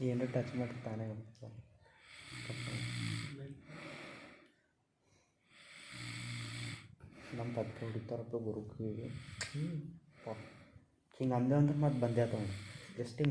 ಏನು ಟಚ್ ಮಾಡಿ ತಾನೇ ನಮ್ಮ ಪಕ್ಕ ಹೊಡಿತಾರಪ್ಪ ಗುರುಕಿಗೆ ಹಿಂಗೆ ಅಂದೆ ಅಂದ್ರೆ ಮತ್ತೆ ಬಂದೆ ಆತ ಎಷ್ಟು ಹಿಂಗೆ